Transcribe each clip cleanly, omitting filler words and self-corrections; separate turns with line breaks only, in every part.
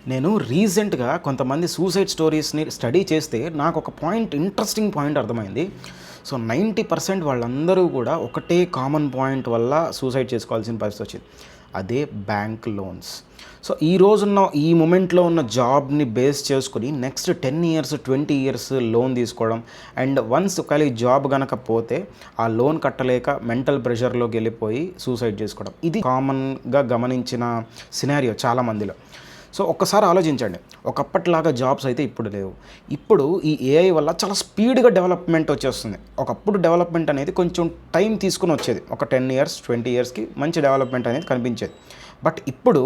నేను రీసెంట్‌గా కొంతమంది సూసైడ్ స్టోరీస్‌ని స్టడీ చేస్తే నాకొక ఇంట్రెస్టింగ్ పాయింట్ అర్థమైంది. సో, 90% వాళ్ళందరూ కూడా ఒకటే కామన్ పాయింట్ వల్ల సూసైడ్ చేసుకోవాల్సిన పరిస్థితొచ్చింది. అదే బ్యాంక్ లోన్స్. సో, ఈ రోజున్న ఈ మొమెంట్‌లో ఉన్న జాబ్‌ని బేస్ చేసుకొని నెక్స్ట్ 10 ఇయర్స్, 20 ఇయర్స్ లోన్ తీసుకోవడం అండ్ వన్స్ ఒకవేళ ఈ జాబ్ గనక పోతే ఆ లోన్ కట్టలేక మెంటల్ ప్రెషర్‌లోకెళ్ళిపోయి సూసైడ్ చేసుకోవడం. ఇది కామన్‌గా గమనించిన సినారియో చాలా మందిలో. సో, ఒక్కసారి ఆలోచించండి. ఒకప్పటిలాగా జాబ్స్ అయితే ఇప్పుడు లేవు. ఇప్పుడు ఈ ఏఐ వల్ల చాలా స్పీడ్‌గా డెవలప్‌మెంట్ వచ్చేస్తుంది. ఒకప్పుడు డెవలప్‌మెంట్ అనేది కొంచెం టైం తీసుకొని వచ్చేది. ఒక 10 ఇయర్స్, 20 ఇయర్స్‌కి మంచి డెవలప్‌మెంట్ అనేది కనిపించేది. బట్ ఇప్పుడు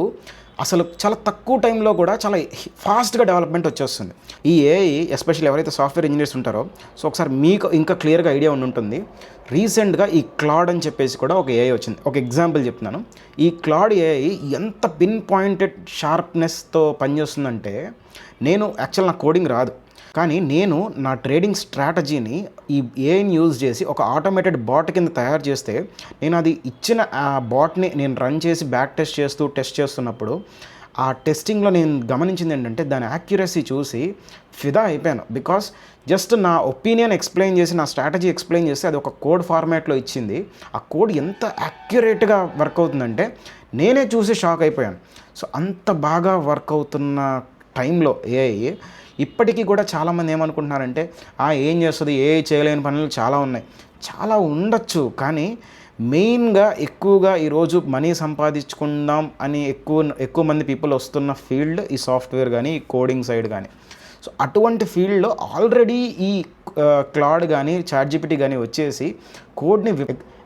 అసలు చాలా తక్కువ టైంలో కూడా చాలా ఫాస్ట్‌గా డెవలప్‌మెంట్ వచ్చేస్తుంది. ఈ ఏఐ ఎస్పెషల్లీ ఎవరైతే సాఫ్ట్‌వేర్ ఇంజినీర్స్ ఉంటారో, సో ఒకసారి మీకు ఇంకా క్లియర్‌గా ఐడియా ఉండుంటుంది. రీసెంట్‌గా ఈ క్లాడ్ అని చెప్పేసి కూడా ఒక ఏఐ వచ్చింది. ఒక ఎగ్జాంపుల్ చెప్తున్నాను. ఈ క్లాడ్ ఏఐ ఎంత పిన్ పాయింటెడ్ షార్ప్‌నెస్‌తో పనిచేస్తుందంటే, నేను యాక్చువల్ నాకు కోడింగ్ రాదు. కానీ నేను నా ట్రేడింగ్ స్ట్రాటజీని ఈ ఏఐని యూజ్ చేసి ఒక ఆటోమేటెడ్ బాట్ కింద తయారు చేస్తే, నేను అది ఇచ్చిన ఆ బాట్‌ని నేను రన్ చేసి బ్యాక్ టెస్ట్ చేస్తున్నప్పుడు ఆ టెస్టింగ్‌లో నేను గమనించింది ఏంటంటే, దాని యాక్యురసీ చూసి ఫిదా అయిపోయాను. బికాస్ జస్ట్ నా ఒపీనియన్ ఎక్స్‌ప్లెయిన్ చేసి, నా స్ట్రాటజీ ఎక్స్‌ప్లెయిన్ చేస్తే అది ఒక కోడ్ ఫార్మాట్‌లో ఇచ్చింది. ఆ కోడ్ ఎంత యాక్యురేట్‌గా వర్క్ అవుతుందంటే నేనే చూసి షాక్ అయిపోయాను. సో, అంత బాగా వర్క్ అవుతున్న టైంలో ఏఐ ఇప్పటికీ కూడా చాలామంది ఏమనుకుంటున్నారంటే, ఏం చేస్తుంది, ఏఐ చేయలేని పనులు చాలా ఉన్నాయి. చాలా ఉండొచ్చు, కానీ మెయిన్‌గా ఎక్కువగా ఈరోజు మనీ సంపాదించుకుందాం అని ఎక్కువ మంది పీపుల్ వస్తున్న ఫీల్డ్ ఈ సాఫ్ట్‌వేర్ గానీ, ఈ కోడింగ్ సైడ్ గానీ. సో, అటువంటి ఫీల్డ్‌లో ఆల్రెడీ ఈ క్లాడ్ గానీ, చాట్‌జీపీటీ గానీ వచ్చేసి కోడ్‌ని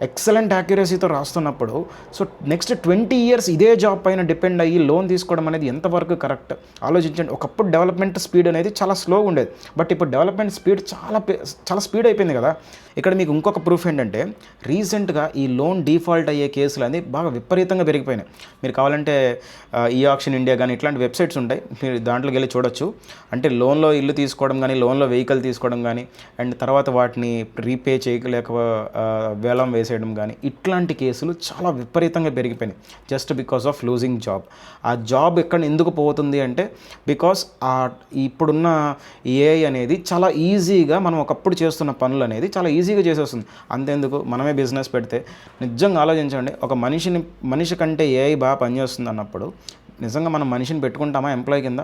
ఎక్సలెంట్ యాక్యురసీతో రాస్తున్నప్పుడు, సో నెక్స్ట్ 20 ఇయర్స్ ఇదే జాబ్ పైన డిపెండ్ అయ్యి లోన్ తీసుకోవడం అనేది ఎంతవరకు కరెక్ట్ ఆలోచించండి. ఒకప్పుడు డెవలప్మెంట్ స్పీడ్ అనేది చాలా స్లోగా ఉండేది. బట్ ఇప్పుడు డెవలప్మెంట్ స్పీడ్ చాలా స్పీడ్ అయిపోయింది కదా. ఇక్కడ మీకు ఇంకొక ప్రూఫ్ ఏంటంటే, రీసెంట్‌గా ఈ లోన్ డిఫాల్ట్ అయ్యే కేసులు అనేది బాగా విపరీతంగా పెరిగిపోయినాయి. మీరు కావాలంటే ఈ ఆక్షన్ ఇండియా కానీ ఇట్లాంటి వెబ్సైట్స్ ఉంటాయి, మీరు దాంట్లోకి వెళ్ళి చూడొచ్చు. అంటే లోన్లో ఇల్లు తీసుకోవడం కానీ, లోన్లో వెహికల్ తీసుకోవడం కానీ, అండ్ తర్వాత వాటిని రీపే చేయలేక వేలం వేసేయడం కానీ, ఇట్లాంటి కేసులు చాలా విపరీతంగా పెరిగిపోయినాయి. Just because of losing job. ఆ జాబ్ ఎందుకు పోతుంది అంటే, బికాస్ ఇప్పుడున్న ఏఐ అనేది చాలా ఈజీగా మనం ఒకప్పుడు చేస్తున్న పనులు అనేది చాలా ఈజీగా చేసేస్తుంది. అంతెందుకు, మనమే బిజినెస్ పెడితే నిజంగా ఆలోచించండి, ఒక మనిషి కంటే ఏఐ బాగా పనిచేస్తుంది అన్నప్పుడు నిజంగా మనం మనిషిని పెట్టుకుంటామా ఎంప్లాయ్ కింద?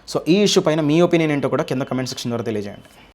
సో, ఈ ఇష్యూ పైన మీ ఒపీనియన్ ఏంటో కూడా కింద కమెంట్ సెక్షన్ ద్వారా తెలియజేయండి.